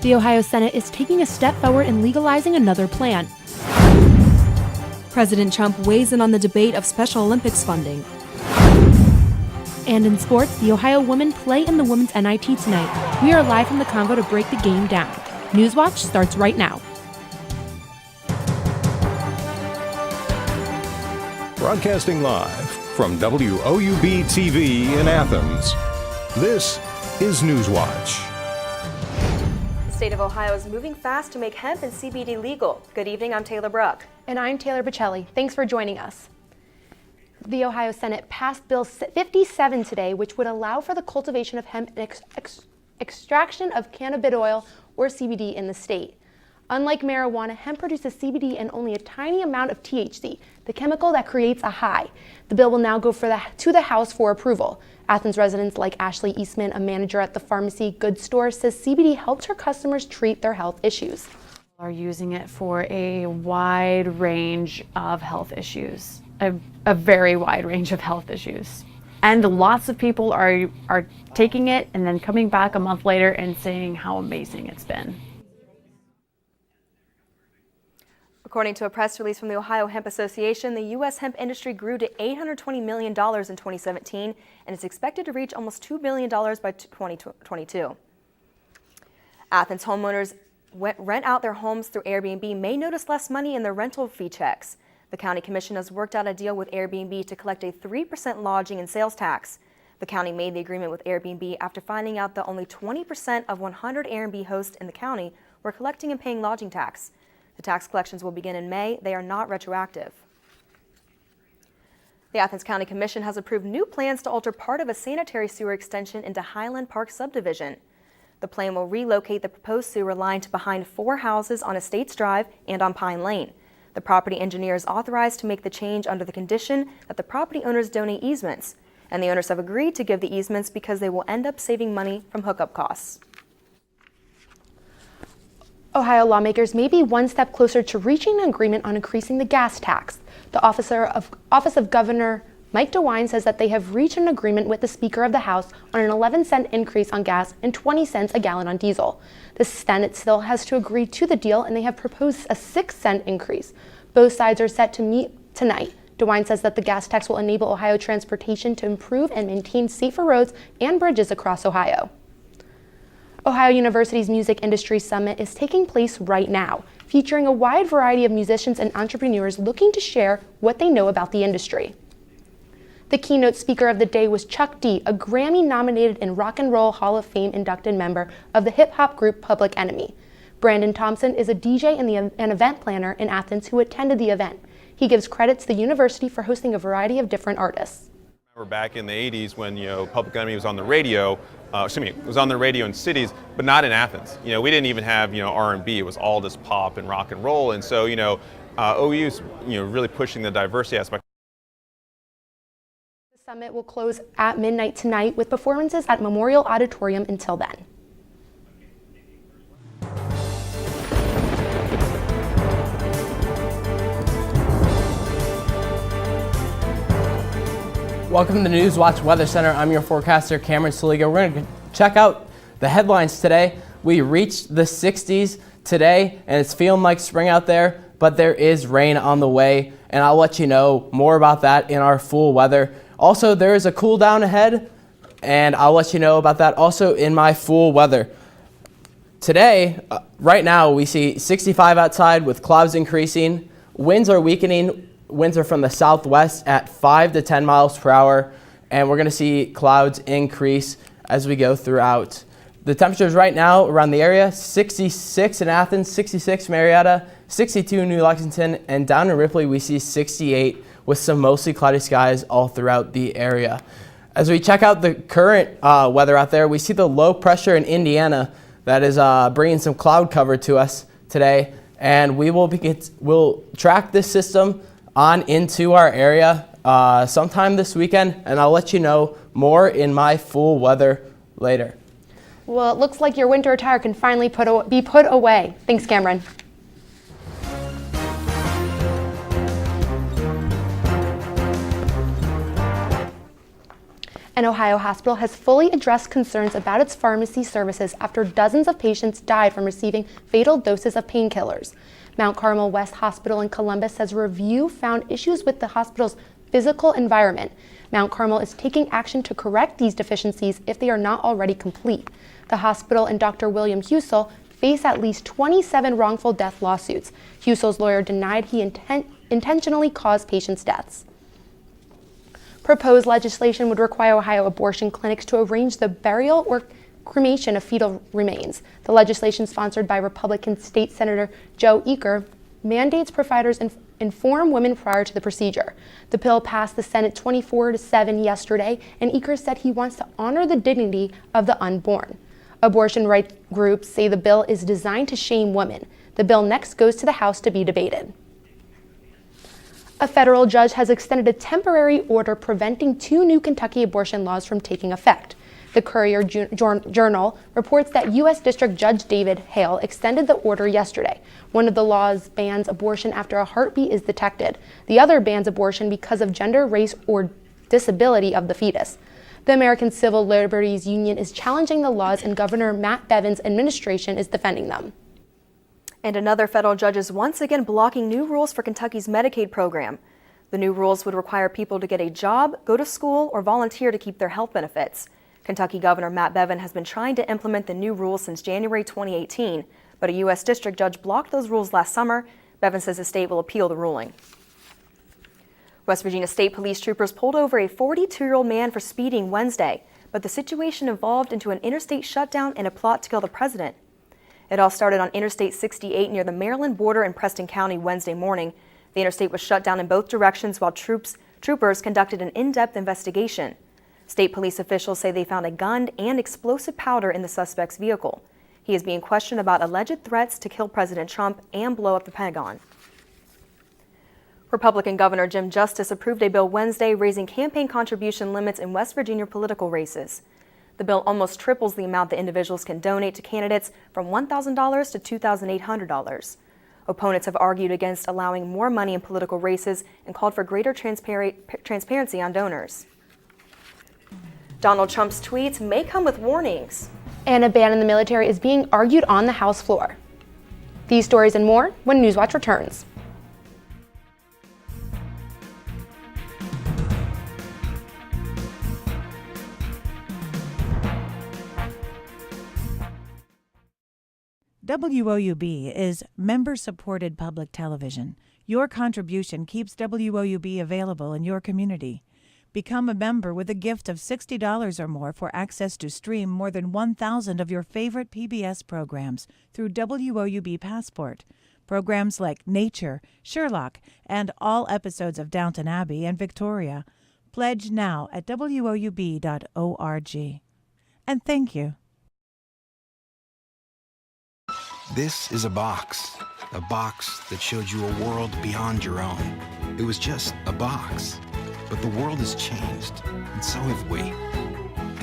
The Ohio Senate is taking a step forward in legalizing another plan. President Trump weighs in on the debate of Special Olympics funding. And in sports, the Ohio women play in the women's NIT tonight. We are live from the Congo to break the game down. Newswatch starts right now. Broadcasting live from WOUB TV in Athens, this is Newswatch. The state of Ohio is moving fast to make hemp and CBD legal. Good evening, I'm Taylor Brook. And I'm Taylor Bocelli. Thanks for joining us. The Ohio Senate passed Bill 57 today, which would allow for the cultivation of hemp and extraction of cannabis oil or CBD in the state. Unlike marijuana, hemp produces CBD and only a tiny amount of THC, the chemical that creates a high. The bill will now go to the House for approval. Athens residents like Ashley Eastman, a manager at the pharmacy goods store, says CBD helps her customers treat their health issues. Are using it for a wide range of health issues, a very wide range of health issues. And lots of people are taking it and then coming back a month later and saying how amazing it's been. According to a press release from the Ohio Hemp Association, the U.S. hemp industry grew to $820 million in 2017 and is expected to reach almost $2 billion by 2022. Athens homeowners rent out their homes through Airbnb may notice less money in their rental fee checks. The county commission has worked out a deal with Airbnb to collect a 3% lodging and sales tax. The county made the agreement with Airbnb after finding out that only 20% of 100 Airbnb hosts in the county were collecting and paying lodging tax. The tax collections will begin in May. They are not retroactive. The Athens County Commission has approved new plans to alter part of a sanitary sewer extension into Highland Park subdivision. The plan will relocate the proposed sewer line to behind 4 houses on Estates Drive and on Pine Lane. The property engineer is authorized to make the change under the condition that the property owners donate easements, and the owners have agreed to give the easements because they will end up saving money from hookup costs. Ohio lawmakers may be one step closer to reaching an agreement on increasing the gas tax. The Office of Governor Mike DeWine says that they have reached an agreement with the Speaker of the House on an 11-cent increase on gas and 20 cents a gallon on diesel. The Senate still has to agree to the deal, and they have proposed a 6-cent increase. Both sides are set to meet tonight. DeWine says that the gas tax will enable Ohio transportation to improve and maintain safer roads and bridges across Ohio. Ohio University's Music Industry Summit is taking place right now, featuring a wide variety of musicians and entrepreneurs looking to share what they know about the industry. The keynote speaker of the day was Chuck D, a Grammy-nominated and Rock and Roll Hall of Fame inducted member of the hip-hop group Public Enemy. Brandon Thompson is a DJ and an event planner in Athens who attended the event. He gives credit to the university for hosting a variety of different artists. I remember back in the 80s when Public Enemy was on the radio, was on the radio in cities, but not in Athens. We didn't even have R&B. It was all just pop and rock and roll. And so OU's really pushing the diversity aspect. The summit will close at midnight tonight with performances at Memorial Auditorium until then. Welcome to the Newswatch Weather Center. I'm your forecaster, Cameron Saliga. We're going to check out the headlines today. We reached the 60s today, and it's feeling like spring out there, but there is rain on the way, and I'll let you know more about that in our full weather. Also, there is a cool down ahead, and I'll let you know about that also in my full weather. Today, right now, we see 65 outside with clouds increasing. Winds are weakening. Winds are from the southwest at 5 to 10 miles per hour, and we're going to see clouds increase as we go throughout. The temperatures right now around the area, 66 in Athens, 66 Marietta, 62 in New Lexington, and down in Ripley we see 68 with some mostly cloudy skies all throughout the area. As we check out the current weather out there, we see the low pressure in Indiana that is bringing some cloud cover to us today, and we'll track this system on into our area sometime this weekend, and I'll let you know more in my full weather later. Well, it looks like your winter attire can finally be put away. Thanks, Cameron. An Ohio hospital has fully addressed concerns about its pharmacy services after dozens of patients died from receiving fatal doses of painkillers. Mount Carmel West Hospital in Columbus says a review found issues with the hospital's physical environment. Mount Carmel is taking action to correct these deficiencies if they are not already complete. The hospital and Dr. William Husel face at least 27 wrongful death lawsuits. Husel's lawyer denied he intentionally caused patients' deaths. Proposed legislation would require Ohio abortion clinics to arrange the burial or cremation of fetal remains. The legislation, sponsored by Republican State Senator Joe Eaker, mandates providers inform women prior to the procedure. The bill passed the Senate 24-7 yesterday, and Eaker said he wants to honor the dignity of the unborn. Abortion rights groups say the bill is designed to shame women. The bill next goes to the House to be debated. A federal judge has extended a temporary order preventing 2 new Kentucky abortion laws from taking effect. The Courier-Journal reports that U.S. District Judge David Hale extended the order yesterday. One of the laws bans abortion after a heartbeat is detected. The other bans abortion because of gender, race, or disability of the fetus. The American Civil Liberties Union is challenging the laws, and Governor Matt Bevin's administration is defending them. And another federal judge is once again blocking new rules for Kentucky's Medicaid program. The new rules would require people to get a job, go to school, or volunteer to keep their health benefits. Kentucky Governor Matt Bevin has been trying to implement the new rules since January 2018, but a U.S. district judge blocked those rules last summer. Bevin says the state will appeal the ruling. West Virginia State Police troopers pulled over a 42-year-old man for speeding Wednesday, but the situation evolved into an interstate shutdown and a plot to kill the president. It all started on Interstate 68 near the Maryland border in Preston County Wednesday morning. The interstate was shut down in both directions while troopers conducted an in-depth investigation. State police officials say they found a gun and explosive powder in the suspect's vehicle. He is being questioned about alleged threats to kill President Trump and blow up the Pentagon. Republican Governor Jim Justice approved a bill Wednesday raising campaign contribution limits in West Virginia political races. The bill almost triples the amount that individuals can donate to candidates from $1,000 to $2,800. Opponents have argued against allowing more money in political races and called for greater transparency on donors. Donald Trump's tweets may come with warnings. And a ban in the military is being argued on the House floor. These stories and more when Newswatch returns. WOUB is member-supported public television. Your contribution keeps WOUB available in your community. Become a member with a gift of $60 or more for access to stream more than 1,000 of your favorite PBS programs through WOUB Passport. Programs like Nature, Sherlock, and all episodes of Downton Abbey and Victoria. Pledge now at woub.org. And thank you. This is a box that showed you a world beyond your own. It was just a box, but the world has changed, and so have we.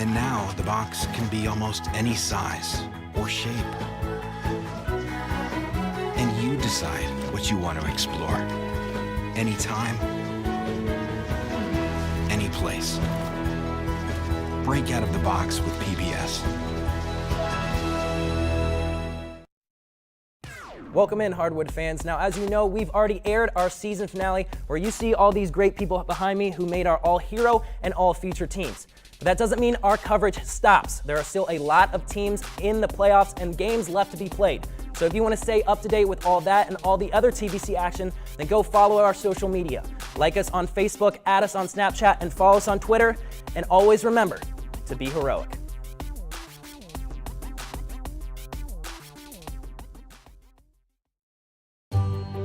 And now the box can be almost any size or shape. And you decide what you want to explore. Anytime, any place. Break out of the box with PBS. Welcome in, Hardwood fans. Now, as you know, we've already aired our season finale where you see all these great people behind me who made our all-hero and all-future teams. But that doesn't mean our coverage stops. There are still a lot of teams in the playoffs and games left to be played. So if you want to stay up to date with all that and all the other TVC action, then go follow our social media. Like us on Facebook, add us on Snapchat, and follow us on Twitter. And always remember to be heroic.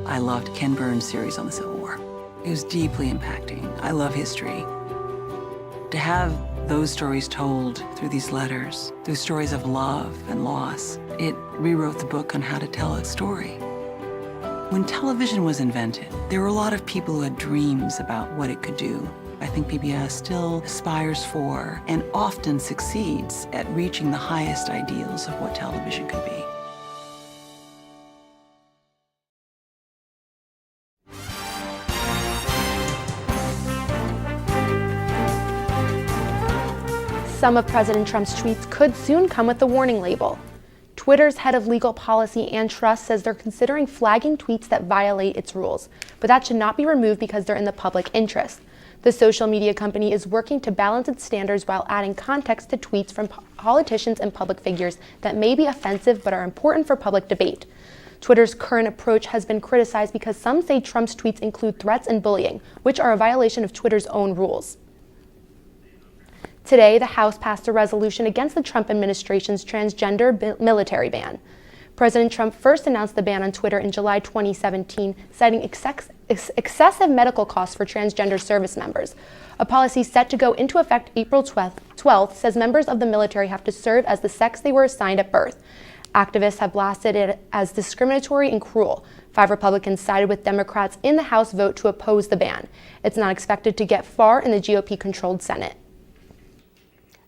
I loved Ken Burns' series on the Civil War. It was deeply impacting. I love history. To have those stories told through these letters, through stories of love and loss, it rewrote the book on how to tell a story. When television was invented, there were a lot of people who had dreams about what it could do. I think PBS still aspires for and often succeeds at reaching the highest ideals of what television could be. Some of President Trump's tweets could soon come with a warning label. Twitter's head of legal policy, Ann Trust, says they're considering flagging tweets that violate its rules, but that should not be removed because they're in the public interest. The social media company is working to balance its standards while adding context to tweets from politicians and public figures that may be offensive but are important for public debate. Twitter's current approach has been criticized because some say Trump's tweets include threats and bullying, which are a violation of Twitter's own rules. Today, the House passed a resolution against the Trump administration's transgender military ban. President Trump first announced the ban on Twitter in July 2017, citing excessive medical costs for transgender service members. A policy set to go into effect April 12th says members of the military have to serve as the sex they were assigned at birth. Activists have blasted it as discriminatory and cruel. 5 Republicans sided with Democrats in the House vote to oppose the ban. It's not expected to get far in the GOP-controlled Senate.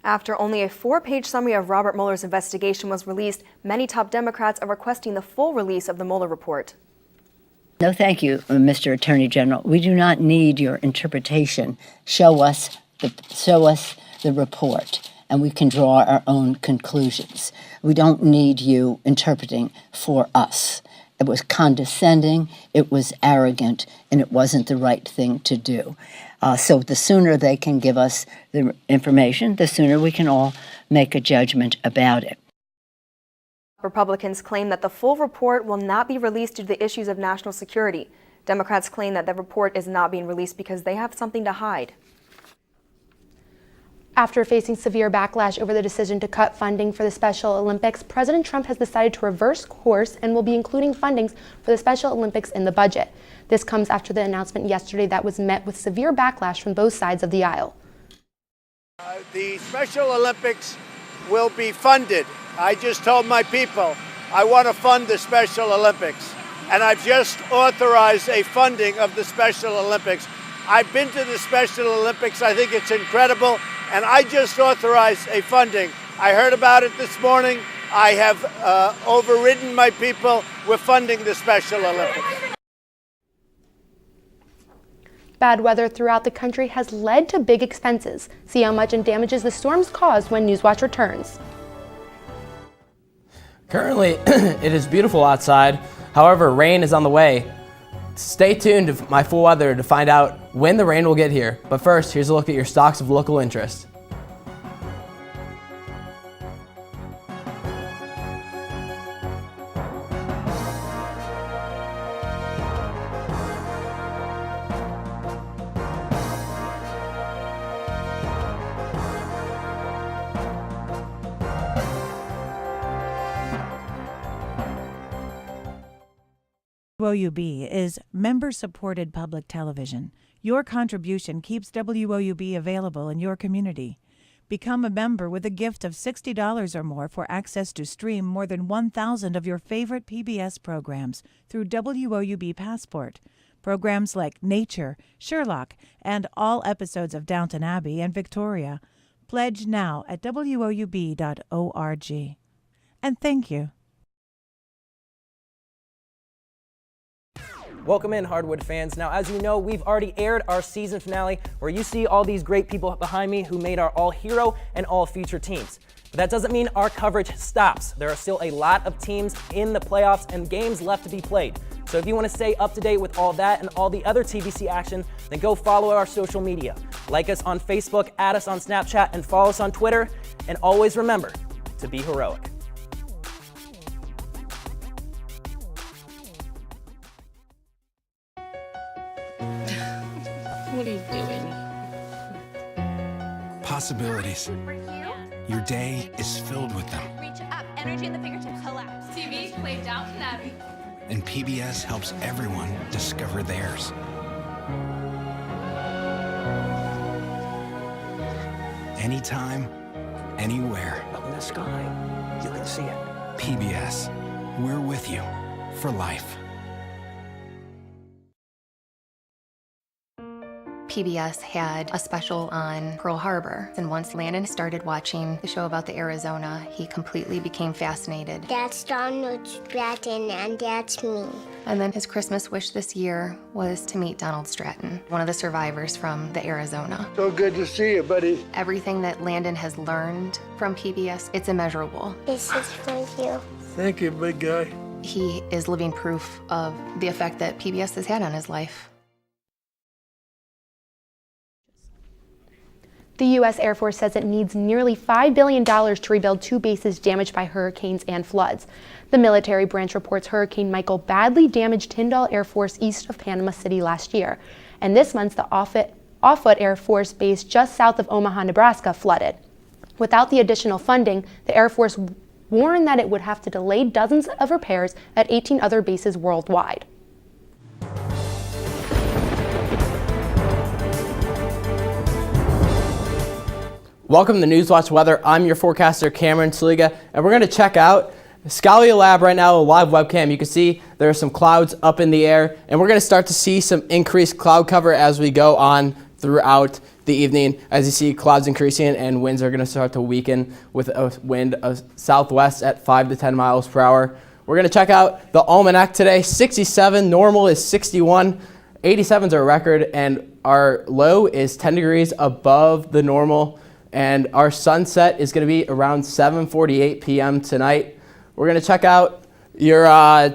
After only a 4-page summary of Robert Mueller's investigation was released, many top Democrats are requesting the full release of the Mueller report. No, thank you, Mr. Attorney General. We do not need your interpretation. Show us the report, and we can draw our own conclusions. We don't need you interpreting for us. It was condescending, it was arrogant, and it wasn't the right thing to do. So the sooner they can give us the information, the sooner we can all make a judgment about it. Republicans claim that the full report will not be released due to the issues of national security. Democrats claim that the report is not being released because they have something to hide. After facing severe backlash over the decision to cut funding for the Special Olympics, President Trump has decided to reverse course and will be including fundings for the Special Olympics in the budget. This comes after the announcement yesterday that was met with severe backlash from both sides of the aisle. The Special Olympics will be funded. I just told my people I want to fund the Special Olympics, and I've just authorized a funding of the Special Olympics. I've been to the Special Olympics. I think it's incredible. And I just authorized a funding. I heard about it this morning. I have overridden my people. We're funding the Special Olympics. Bad weather throughout the country has led to big expenses. See how much in damages the storms caused when Newswatch returns. Currently, it is beautiful outside. However, rain is on the way. Stay tuned to my full weather to find out when the rain will get here. But first, here's a look at your stocks of local interest. WOUB is member-supported public television. Your contribution keeps WOUB available in your community. Become a member with a gift of $60 or more for access to stream more than 1,000 of your favorite PBS programs through WOUB Passport. Programs like Nature, Sherlock, and all episodes of Downton Abbey and Victoria. Pledge now at WOUB.org. And thank you. Welcome in, Hardwood fans. Now, as you know, we've already aired our season finale where you see all these great people behind me who made our all-hero and all-feature teams. But that doesn't mean our coverage stops. There are still a lot of teams in the playoffs and games left to be played. So if you want to stay up to date with all that and all the other TVC action, then go follow our social media. Like us on Facebook, add us on Snapchat, and follow us on Twitter. And always remember to be heroic. What are you doing? Possibilities. Your day is filled with them. Reach up, energy in the fingertips, collapse. TV, play Downton Abbey. And PBS helps everyone discover theirs. Anytime, anywhere. Up in the sky, you can see it. PBS, we're with you for life. PBS had a special on Pearl Harbor, and once Landon started watching the show about the Arizona, he completely became fascinated. That's Donald Stratton, and that's me. And then his Christmas wish this year was to meet Donald Stratton, one of the survivors from the Arizona. So good to see you, buddy. Everything that Landon has learned from PBS, it's immeasurable. This is for you. Thank you, big guy. He is living proof of the effect that PBS has had on his life. The U.S. Air Force says it needs nearly $5 billion to rebuild 2 bases damaged by hurricanes and floods. The military branch reports Hurricane Michael badly damaged Tyndall Air Force east of Panama City last year. And this month, the Offutt Air Force Base just south of Omaha, Nebraska, flooded. Without the additional funding, the Air Force warned that it would have to delay dozens of repairs at 18 other bases worldwide. Welcome to Newswatch Weather. I'm your forecaster, Cameron Saliga, and we're going to check out Scalia Lab right now, a live webcam. You can see there are some clouds up in the air, and we're going to start to see some increased cloud cover as we go on throughout the evening. As you see, clouds increasing and winds are going to start to weaken with a wind of southwest at 5 to 10 miles per hour. We're going to check out the almanac today. 67, normal is 61, 87's our record, and our low is 10 degrees above the normal. And our sunset is going to be around 7:48 p.m. tonight. We're going to check out your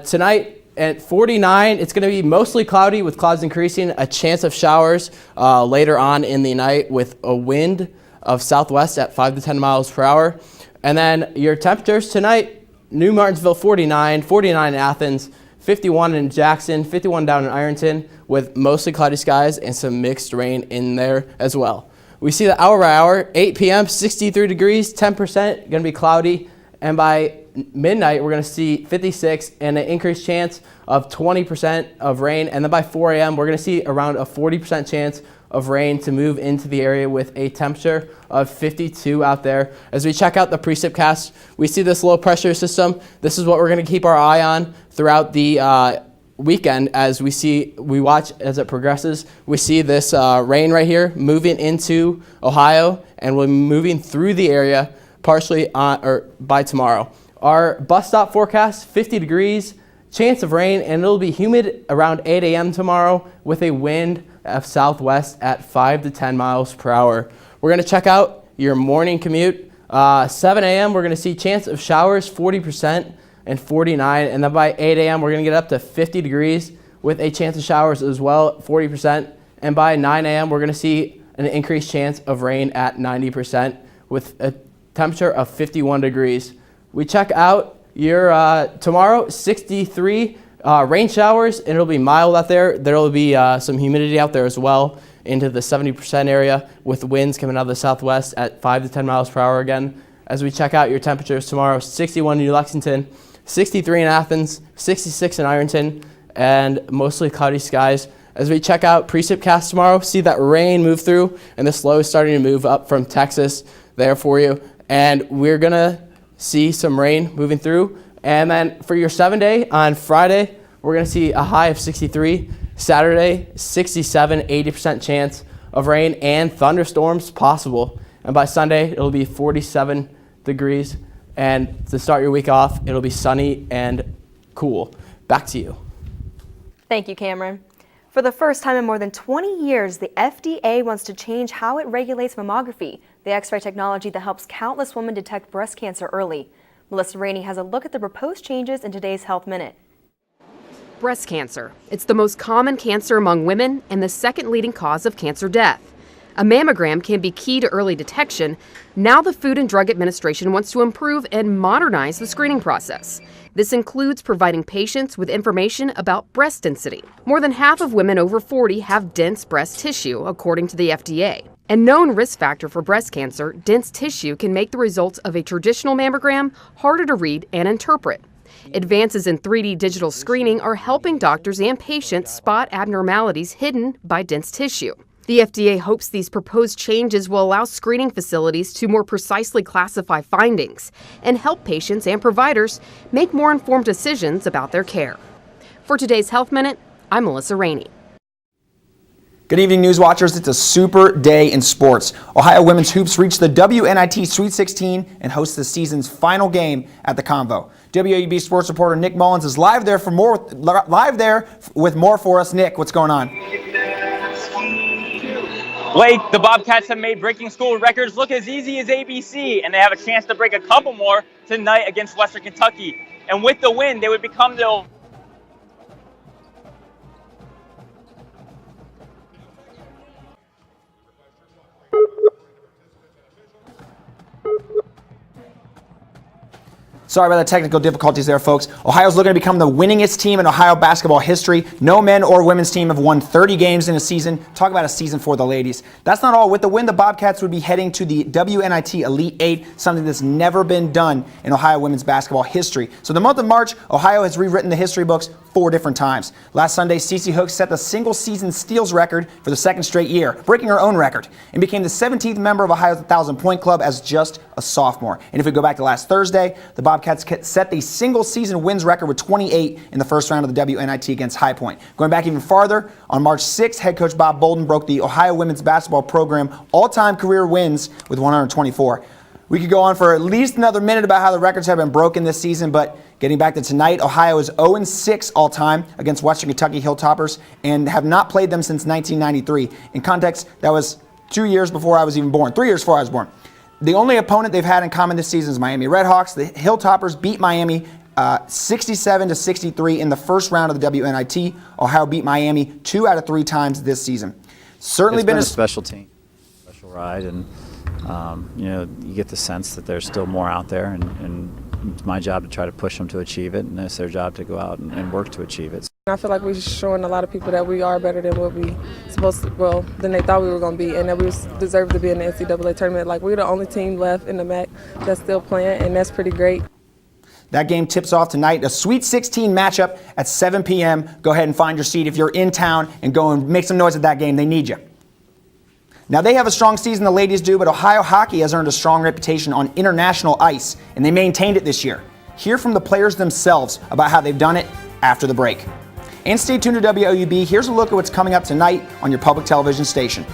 tonight at 49. It's going to be mostly cloudy with clouds increasing, a chance of showers later on in the night with a wind of southwest at 5 to 10 miles per hour. And then your temperatures tonight, New Martinsville 49, 49 in Athens, 51 in Jackson, 51 down in Ironton with mostly cloudy skies and some mixed rain in there as well. We see the hour by hour, 8 p.m., 63 degrees, 10% going to be cloudy. And by midnight, we're going to see 56 and an increased chance of 20% of rain. And then by 4 a.m., we're going to see around a 40% chance of rain to move into the area with a temperature of 52 out there. As we check out the precipcast, we see this low pressure system. This is what we're going to keep our eye on throughout the weekend as we watch as it progresses. We see this rain right here moving into Ohio, and we're moving through the area partially by tomorrow. Our bus stop forecast, 50 degrees, chance of rain, and it'll be humid around 8 a.m. tomorrow with a wind of southwest at 5 to 10 miles per hour. We're going to check out your morning commute. 7 a.m. we're going to see chance of showers, 40%. And 49, and then by 8 a.m. we're going to get up to 50 degrees with a chance of showers as well, 40%. And by 9 a.m. we're going to see an increased chance of rain at 90% with a temperature of 51 degrees. We check out your tomorrow, 63 rain showers, and it'll be mild out there. There will be some humidity out there as well into the 70% area with winds coming out of the southwest at 5 to 10 miles per hour again. As we check out your temperatures tomorrow, 61 in New Lexington, 63 in Athens, 66 in Ironton, and mostly cloudy skies. As we check out precipcast tomorrow, see that rain move through, and this low is starting to move up from Texas there for you. And we're going to see some rain moving through. And then for your 7-day on Friday, we're going to see a high of 63. Saturday, 67, 80% chance of rain and thunderstorms possible. And by Sunday, it'll be 47 degrees. And to start your week off, it'll be sunny and cool. Back to you. Thank you, Cameron. For the first time in more than 20 years, the FDA wants to change how it regulates mammography, the X-ray technology that helps countless women detect breast cancer early. Melissa Rainey has a look at the proposed changes in today's Health Minute. Breast cancer. It's the most common cancer among women and the second leading cause of cancer death. A mammogram can be key to early detection. Now the Food and Drug Administration wants to improve and modernize the screening process. This includes providing patients with information about breast density. More than half of women over 40 have dense breast tissue, according to the FDA. A known risk factor for breast cancer, dense tissue can make the results of a traditional mammogram harder to read and interpret. Advances in 3D digital screening are helping doctors and patients spot abnormalities hidden by dense tissue. The FDA hopes these proposed changes will allow screening facilities to more precisely classify findings and help patients and providers make more informed decisions about their care. For today's Health Minute, I'm Melissa Rainey. Good evening, News Watchers. It's a super day in sports. Ohio women's hoops reached the WNIT Sweet 16 and host the season's final game at the Convo. WOUB sports reporter Nick Mullins is live there with more for us. Nick, what's going on? Blake, the Bobcats have made breaking school records look as easy as ABC, and they have a chance to break a couple more tonight against Western Kentucky. And with the win, they would become the Sorry about the technical difficulties there, folks. Ohio's looking to become the winningest team in Ohio basketball history. No men or women's team have won 30 games in a season. Talk about a season for the ladies. That's not all. With the win, the Bobcats would be heading to the WNIT Elite Eight, something that's never been done in Ohio women's basketball history. So the month of March, Ohio has rewritten the history books 4 different times. Last Sunday, Cece Hooks set the single-season steals record for the 2nd straight year, breaking her own record, and became the 17th member of Ohio's 1,000-point club as just a sophomore. And if we go back to last Thursday, the Bobcats set the single-season wins record with 28 in the first round of the WNIT against High Point. Going back even farther, on March 6th, head coach Bob Bolden broke the Ohio women's basketball program all-time career wins with 124. We could go on for at least another minute about how the records have been broken this season, but getting back to tonight, Ohio is 0-6 all-time against Western Kentucky Hilltoppers and have not played them since 1993. In context, that was 2 years before I was even born, 3 years before I was born. The only opponent they've had in common this season is Miami Redhawks. The Hilltoppers beat Miami 67-63 in the first round of the WNIT. Ohio beat Miami 2 out of 3 times this season. Certainly It's been a special team, special ride, and you get the sense that there's still more out there, and it's my job to try to push them to achieve it, and it's their job to go out and work to achieve it. I feel like we're showing a lot of people that we are better than what we than they thought we were going to be, and that we deserve to be in the NCAA tournament. Like, we're the only team left in the MAC that's still playing, and that's pretty great. That game tips off tonight, a Sweet 16 matchup at 7 p.m. Go ahead and find your seat if you're in town and go and make some noise at that game. They need you. Now, they have a strong season, the ladies do, but Ohio hockey has earned a strong reputation on international ice, and they maintained it this year. Hear from the players themselves about how they've done it after the break. And stay tuned to WOUB. Here's a look at what's coming up tonight on your public television station.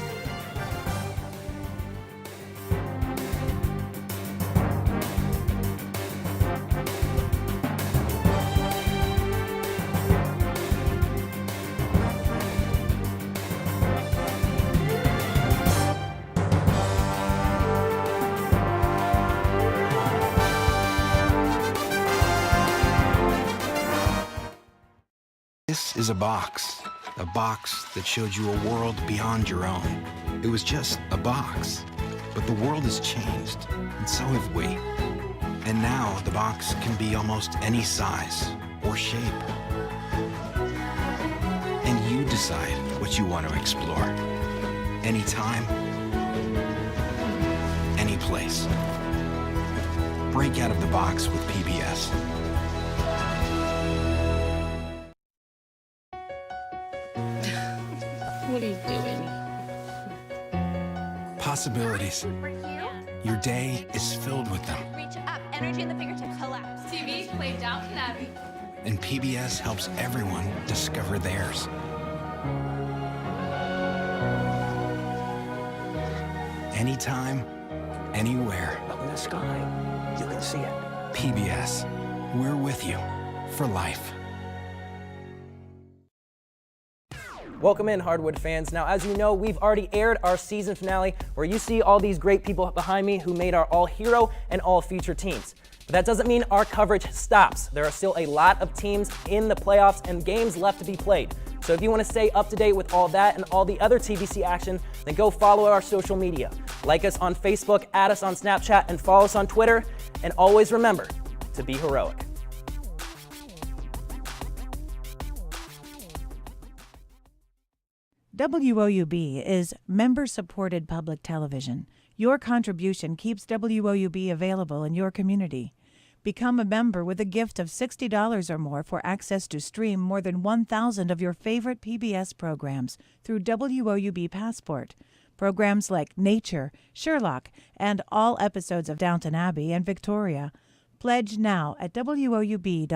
This is a box that showed you a world beyond your own. It was just a box, but the world has changed, and so have we. And now the box can be almost any size or shape. And you decide what you want to explore. Anytime, any place. Break out of the box with PBS. What are you doing? Possibilities. Your day is filled with them. Reach up, energy in the fingertips, collapse. TV, play Downton Abbey. And PBS helps everyone discover theirs. Anytime, anywhere. Up in the sky, you can see it. PBS. We're with you for life. Welcome in, Hardwood fans. Now, as you know, we've already aired our season finale where you see all these great people behind me who made our all-hero and all-future teams. But that doesn't mean our coverage stops. There are still a lot of teams in the playoffs and games left to be played. So if you want to stay up to date with all that and all the other TVC action, then go follow our social media. Like us on Facebook, add us on Snapchat, and follow us on Twitter. And always remember to be heroic. WOUB is member-supported public television. Your contribution keeps WOUB available in your community. Become a member with a gift of $60 or more for access to stream more than 1,000 of your favorite PBS programs through WOUB Passport. Programs like Nature, Sherlock, and all episodes of Downton Abbey and Victoria. Pledge now at WOUB.org.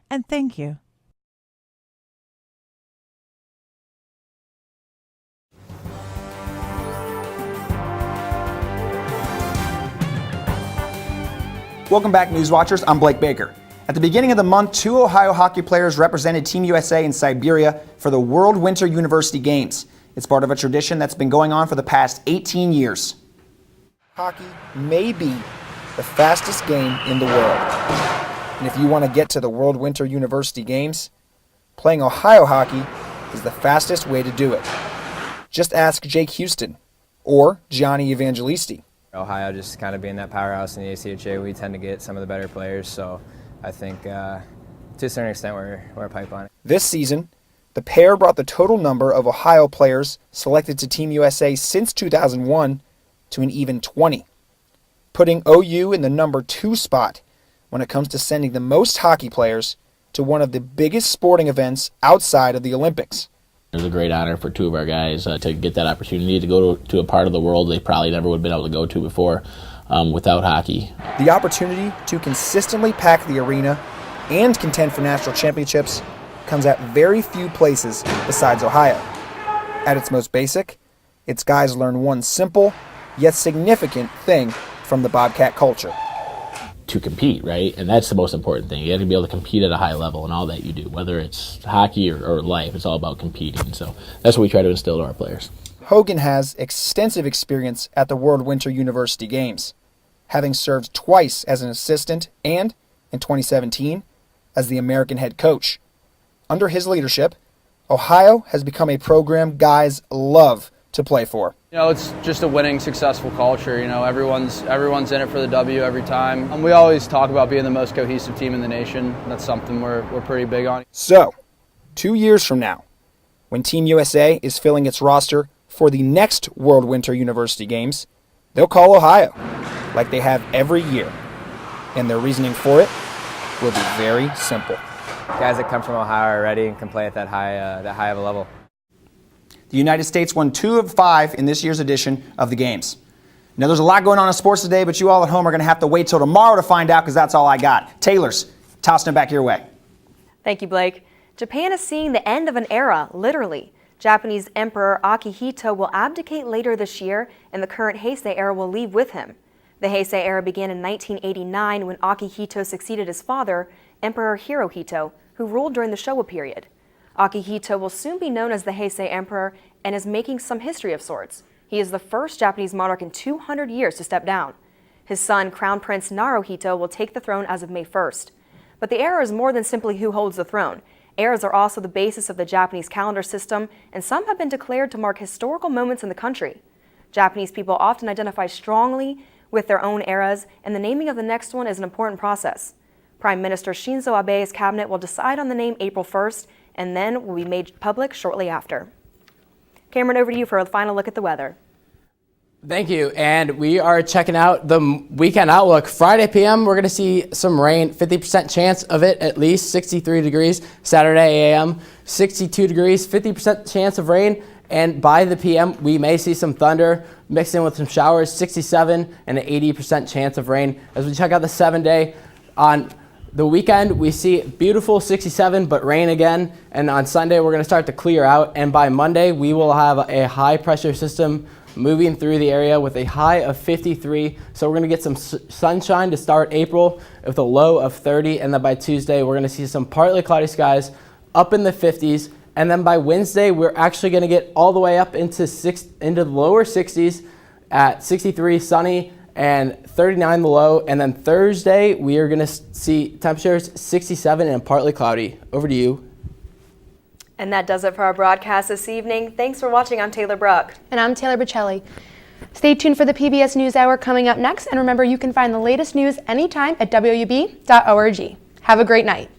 And thank you. Welcome back, News Watchers. I'm Blake Baker. At the beginning of the month, 2 Ohio hockey players represented Team USA in Siberia for the World Winter University Games. It's part of a tradition that's been going on for the past 18 years. Hockey may be the fastest game in the world. And if you want to get to the World Winter University Games, playing Ohio hockey is the fastest way to do it. Just ask Jake Houston or Gianni Evangelisti. Ohio just kind of being that powerhouse in the ACHA, we tend to get some of the better players, so I think to a certain extent we're a pipeline. This season, the pair brought the total number of Ohio players selected to Team USA since 2001 to an even 20, putting OU in the number 2 spot when it comes to sending the most hockey players to one of the biggest sporting events outside of the Olympics. It was a great honor for 2 of our guys to get that opportunity to go to a part of the world they probably never would have been able to go to before without hockey. The opportunity to consistently pack the arena and contend for national championships comes at very few places besides Ohio. At its most basic, its guys learn one simple yet significant thing from the Bobcat culture. To compete, right? And that's the most important thing. You have to be able to compete at a high level in all that you do, whether it's hockey or life. It's all about competing. So that's what we try to instill to our players. Hogan has extensive experience at the World Winter University Games, having served twice as an assistant and, in 2017, as the American head coach. Under his leadership, Ohio has become a program guys love to play for. You know, it's just a winning, successful culture. You know, everyone's in it for the W every time. And we always talk about being the most cohesive team in the nation. That's something we're pretty big on. So, 2 years from now, when Team USA is filling its roster for the next World Winter University Games, they'll call Ohio, like they have every year. And their reasoning for it will be very simple. Guys that come from Ohio are ready and can play at that high of a level. The United States won 2 of 5 in this year's edition of the Games. Now, there's a lot going on in sports today, but you all at home are going to have to wait till tomorrow to find out because that's all I got. Taylor's tossing it back your way. Thank you, Blake. Japan is seeing the end of an era, literally. Japanese Emperor Akihito will abdicate later this year, and the current Heisei era will leave with him. The Heisei era began in 1989 when Akihito succeeded his father, Emperor Hirohito, who ruled during the Showa period. Akihito will soon be known as the Heisei Emperor and is making some history of sorts. He is the first Japanese monarch in 200 years to step down. His son, Crown Prince Naruhito, will take the throne as of May 1st. But the era is more than simply who holds the throne. Eras are also the basis of the Japanese calendar system, and some have been declared to mark historical moments in the country. Japanese people often identify strongly with their own eras, and the naming of the next one is an important process. Prime Minister Shinzo Abe's cabinet will decide on the name April 1st, and then will be made public shortly after. Cameron, over to you for a final look at the weather. Thank you. And we are checking out the weekend outlook. Friday p.m., we're going to see some rain, 50% chance of it at least, 63 degrees. Saturday a.m., 62 degrees, 50% chance of rain. And by the p.m., we may see some thunder mixed in with some showers, 67 and an 80% chance of rain. As we check out the 7-day, on the weekend, we see beautiful 67, but rain again. And on Sunday, we're going to start to clear out. And by Monday, we will have a high pressure system moving through the area with a high of 53. So we're going to get some sunshine to start April with a low of 30. And then by Tuesday, we're going to see some partly cloudy skies up in the 50s. And then by Wednesday, we're actually going to get all the way up into the lower 60s at 63, sunny, and 39 the low. And then Thursday, we are going to see temperatures 67 and partly cloudy. Over to you. And that does it for our broadcast this evening. Thanks for watching. I'm Taylor Bruck. And I'm Taylor Bocelli. Stay tuned for the PBS NewsHour coming up next. And remember, you can find the latest news anytime at WOUB.org. Have a great night.